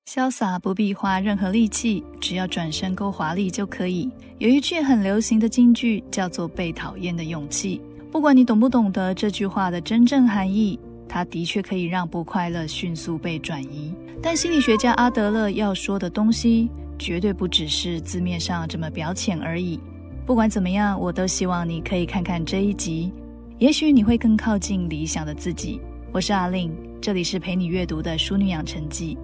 潇洒不必花任何力气，只要转身够华丽就可以。有一句很流行的金句叫做被讨厌的勇气。不管你懂不懂得这句话的真正含义，它的确可以让不快乐迅速被转移。但心理学家阿德勒要说的东西绝对不只是字面上这么表浅而已。不管怎么样，我都希望你可以看看这一集，也许你会更靠近理想的自己。我是阿令，这里是陪你阅读的淑女养成记。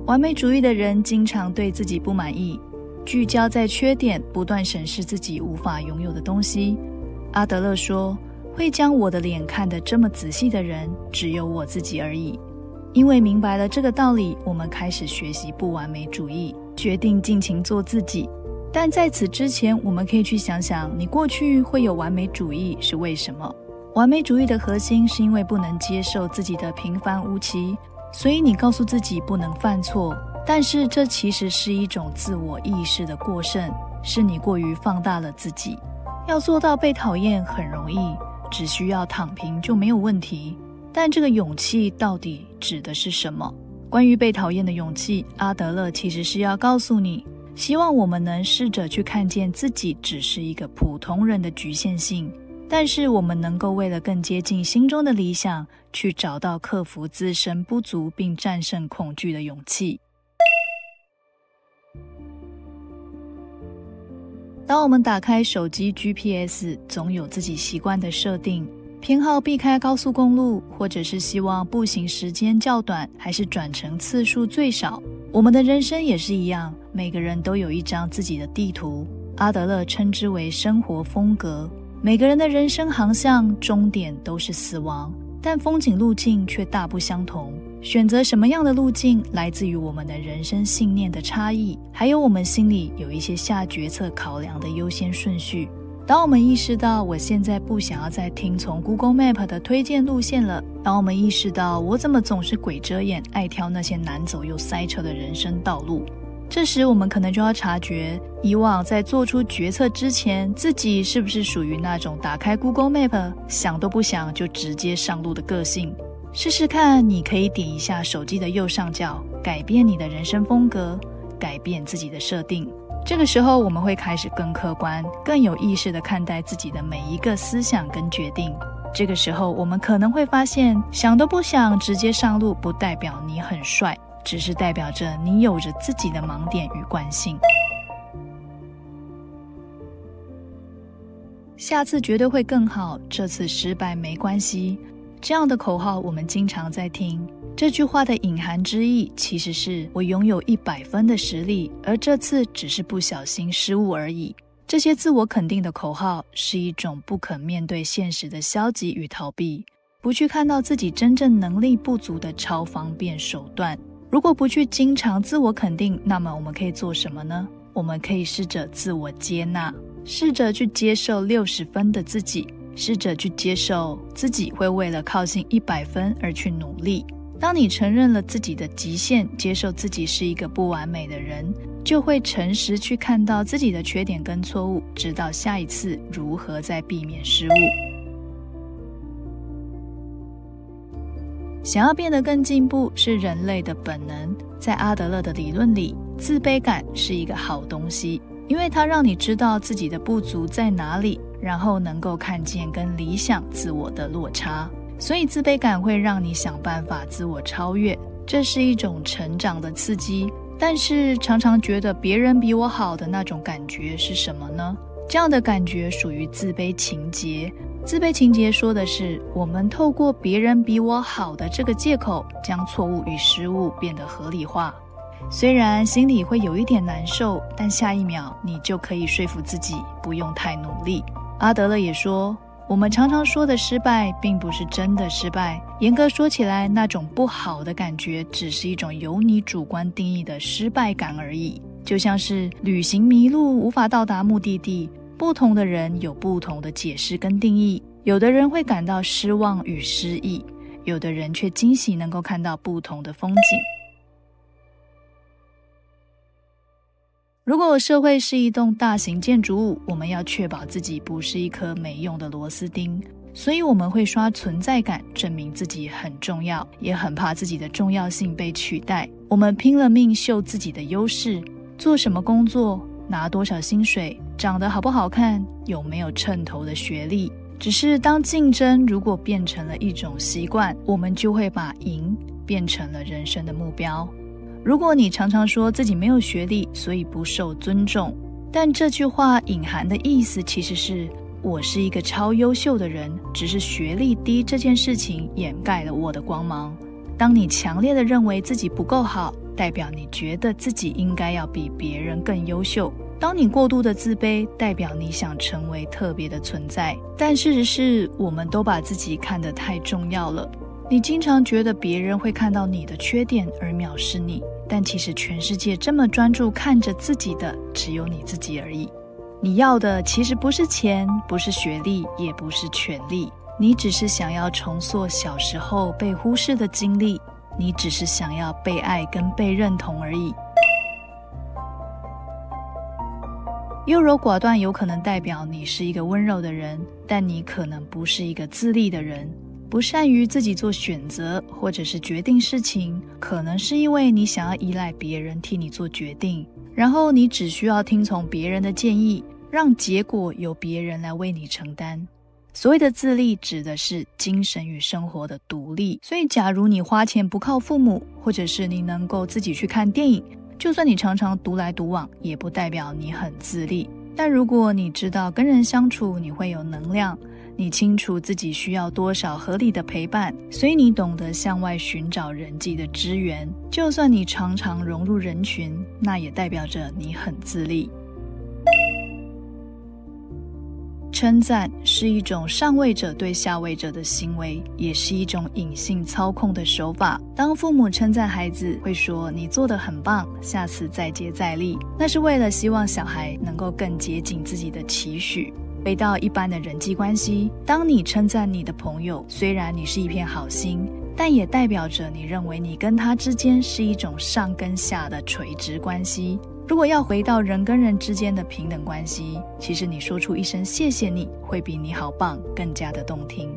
完美主义的人经常对自己不满意，聚焦在缺点，不断审视自己无法拥有的东西。阿德勒说，会将我的脸看得这么仔细的人，只有我自己而已。因为明白了这个道理，我们开始学习不完美主义，决定尽情做自己。但在此之前，我们可以去想想，你过去会有完美主义是为什么？完美主义的核心是因为不能接受自己的平凡无奇，所以你告诉自己不能犯错，但是这其实是一种自我意识的过剩，是你过于放大了自己。要做到被讨厌很容易，只需要躺平就没有问题。但这个勇气到底指的是什么？关于被讨厌的勇气，阿德勒其实是要告诉你，希望我们能试着去看见自己只是一个普通人的局限性，但是我们能够为了更接近心中的理想，去找到克服自身不足并战胜恐惧的勇气。当我们打开手机 GPS， 总有自己习惯的设定，偏好避开高速公路，或者是希望步行时间较短，还是转乘次数最少。我们的人生也是一样，每个人都有一张自己的地图，阿德勒称之为生活风格。每个人的人生航向终点都是死亡，但风景路径却大不相同。选择什么样的路径来自于我们的人生信念的差异，还有我们心里有一些下决策考量的优先顺序。当我们意识到我现在不想要再听从 Google Map 的推荐路线了，当我们意识到我怎么总是鬼遮眼，爱挑那些难走又塞车的人生道路，这时我们可能就要察觉，以往在做出决策之前，自己是不是属于那种打开 Google Map 想都不想就直接上路的个性。试试看，你可以点一下手机的右上角，改变你的人生风格，改变自己的设定。这个时候我们会开始更客观，更有意识地看待自己的每一个思想跟决定。这个时候我们可能会发现，想都不想直接上路不代表你很帅，只是代表着你有着自己的盲点与惯性。下次绝对会更好，这次失败没关系，这样的口号我们经常在听。这句话的隐含之意其实是我拥有100分的实力，而这次只是不小心失误而已。这些自我肯定的口号是一种不肯面对现实的消极与逃避，不去看到自己真正能力不足的超方便手段。如果不去经常自我肯定，那么我们可以做什么呢？我们可以试着自我接纳，试着去接受60分的自己，试着去接受自己会为了靠近100分而去努力。当你承认了自己的极限，接受自己是一个不完美的人，就会诚实去看到自己的缺点跟错误，知道下一次如何再避免失误。想要变得更进步是人类的本能，在阿德勒的理论里，自卑感是一个好东西，因为它让你知道自己的不足在哪里，然后能够看见跟理想自我的落差。所以自卑感会让你想办法自我超越，这是一种成长的刺激。但是常常觉得别人比我好的那种感觉是什么呢？这样的感觉属于自卑情结。自卑情结说的是，我们透过别人比我好的这个借口，将错误与失误变得合理化。虽然心里会有一点难受，但下一秒你就可以说服自己不用太努力。阿德勒也说，我们常常说的失败并不是真的失败，严格说起来，那种不好的感觉只是一种由你主观定义的失败感而已。就像是旅行迷路无法到达目的地，不同的人有不同的解释跟定义，有的人会感到失望与失意，有的人却惊喜能够看到不同的风景。如果社会是一栋大型建筑物，我们要确保自己不是一颗没用的螺丝钉，所以我们会刷存在感，证明自己很重要，也很怕自己的重要性被取代。我们拼了命秀自己的优势，做什么工作，拿多少薪水，长得好不好看，有没有称头的学历。只是当竞争如果变成了一种习惯，我们就会把赢变成了人生的目标。如果你常常说自己没有学历，所以不受尊重，但这句话隐含的意思其实是我是一个超优秀的人，只是学历低这件事情掩盖了我的光芒。当你强烈的认为自己不够好，代表你觉得自己应该要比别人更优秀。当你过度的自卑，代表你想成为特别的存在。但事实是，我们都把自己看得太重要了。你经常觉得别人会看到你的缺点而藐视你，但其实全世界这么专注看着自己的，只有你自己而已。你要的其实不是钱，不是学历，也不是权力，你只是想要重塑小时候被忽视的经历，你只是想要被爱跟被认同而已。优柔寡断有可能代表你是一个温柔的人，但你可能不是一个自立的人。不善于自己做选择或者是决定事情，可能是因为你想要依赖别人替你做决定，然后你只需要听从别人的建议，让结果由别人来为你承担。所谓的自立指的是精神与生活的独立，所以假如你花钱不靠父母，或者是你能够自己去看电影，就算你常常独来独往，也不代表你很自立。但如果你知道跟人相处你会有能量，你清楚自己需要多少合理的陪伴，所以你懂得向外寻找人际的支援。就算你常常融入人群，那也代表着你很自立。称赞是一种上位者对下位者的行为，也是一种隐性操控的手法。当父母称赞孩子，会说你做得很棒，下次再接再厉，那是为了希望小孩能够更接近自己的期许。回到一般的人际关系，当你称赞你的朋友，虽然你是一片好心，但也代表着你认为你跟他之间是一种上跟下的垂直关系。如果要回到人跟人之间的平等关系，其实你说出一声谢谢你，会比你好棒更加的动听。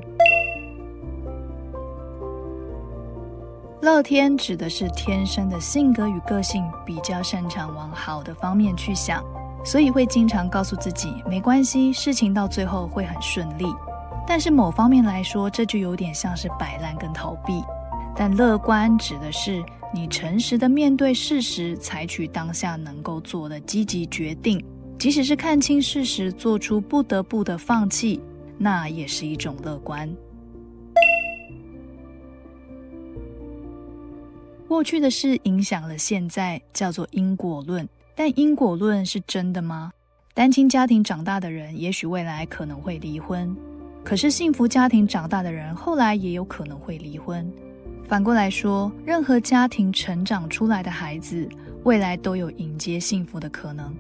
乐天指的是天生的性格与个性比较擅长往好的方面去想，所以会经常告诉自己没关系，事情到最后会很顺利。但是某方面来说，这就有点像是摆烂跟逃避。但乐观指的是你诚实的面对事实，采取当下能够做的积极决定，即使是看清事实做出不得不的放弃，那也是一种乐观。过去的事影响了现在，叫做因果论。但因果论是真的吗？单亲家庭长大的人也许未来可能会离婚，可是幸福家庭长大的人后来也有可能会离婚。反过来说，任何家庭成长出来的孩子，未来都有迎接幸福的可能。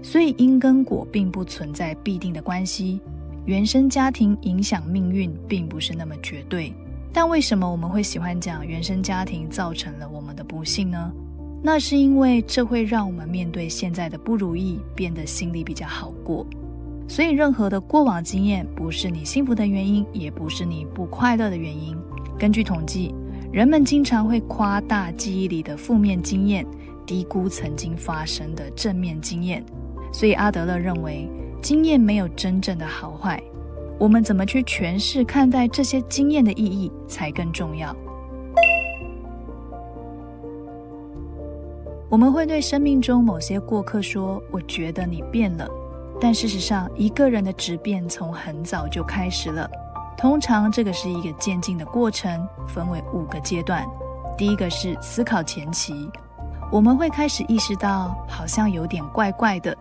所以因跟果并不存在必定的关系，原生家庭影响命运并不是那么绝对。但为什么我们会喜欢讲原生家庭造成了我们的不幸呢？那是因为这会让我们面对现在的不如意变得心里比较好过。所以任何的过往经验不是你幸福的原因，也不是你不快乐的原因。根据统计，人们经常会夸大记忆里的负面经验，低估曾经发生的正面经验。所以阿德勒认为，经验没有真正的好坏，我们怎么去诠释看待这些经验的意义才更重要。我们会对生命中某些过客说，我觉得你变了。但事实上，一个人的质变从很早就开始了。通常这个是一个渐进的过程，分为5个阶段。第一个是思考前期，我们会开始意识到好像有点怪怪的，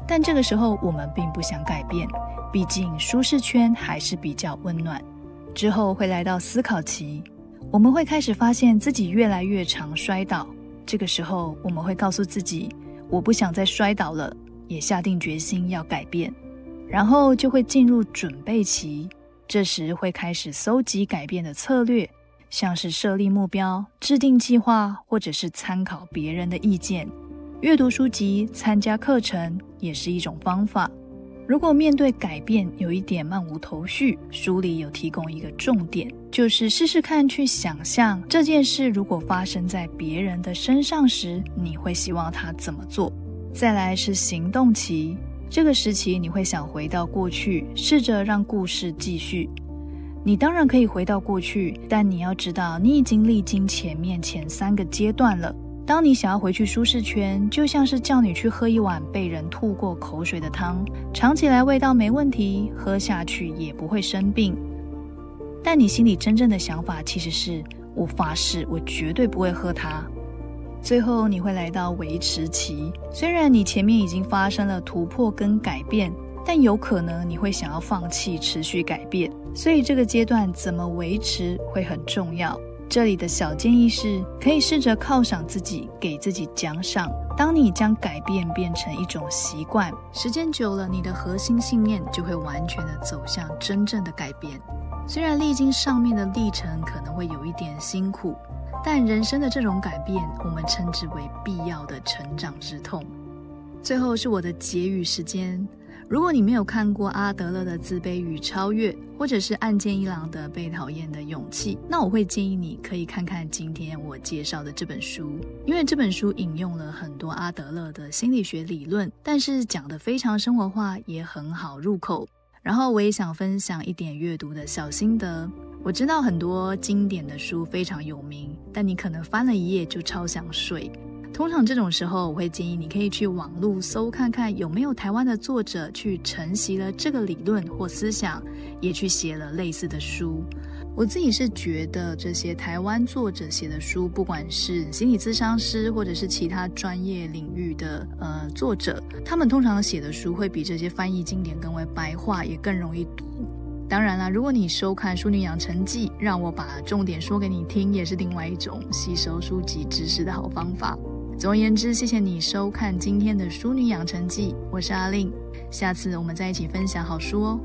但这个时候我们并不想改变，毕竟舒适圈还是比较温暖。之后会来到思考期，我们会开始发现自己越来越常摔倒，这个时候我们会告诉自己，我不想再摔倒了，也下定决心要改变。然后就会进入准备期，这时会开始搜集改变的策略，像是设立目标、制定计划，或者是参考别人的意见。阅读书籍、参加课程也是一种方法。如果面对改变有一点漫无头绪，书里有提供一个重点，就是试试看去想象这件事如果发生在别人的身上时，你会希望他怎么做。再来是行动期，这个时期你会想回到过去，试着让故事继续。你当然可以回到过去，但你要知道你已经历经前3个阶段了。当你想要回去舒适圈，就像是叫你去喝一碗被人吐过口水的汤，尝起来味道没问题，喝下去也不会生病。但你心里真正的想法其实是，我发誓我绝对不会喝它。最后你会来到维持期，虽然你前面已经发生了突破跟改变，但有可能你会想要放弃持续改变，所以这个阶段怎么维持会很重要。这里的小建议是，可以试着犒赏自己，给自己奖赏。当你将改变变成一种习惯，时间久了，你的核心信念就会完全的走向真正的改变。虽然历经上面的历程可能会有一点辛苦，但人生的这种改变，我们称之为必要的成长之痛。最后是我的结语时间。如果你没有看过阿德勒的自卑与超越，或者是岸见一郎的被讨厌的勇气，那我会建议你可以看看今天我介绍的这本书，因为这本书引用了很多阿德勒的心理学理论，但是讲得非常生活化，也很好入口。然后我也想分享一点阅读的小心得。我知道很多经典的书非常有名，但你可能翻了一页就超想睡。通常这种时候，我会建议你可以去网络搜看看有没有台湾的作者去承袭了这个理论或思想，也去写了类似的书。我自己是觉得这些台湾作者写的书，不管是心理咨商师或者是其他专业领域的作者，他们通常写的书会比这些翻译经典更为白话，也更容易读。当然啦，如果你收看《淑女养成记》，让我把重点说给你听，也是另外一种吸收书籍知识的好方法。总而言之，谢谢你收看今天的《淑女养成记》，我是阿令，下次我们再一起分享好书哦。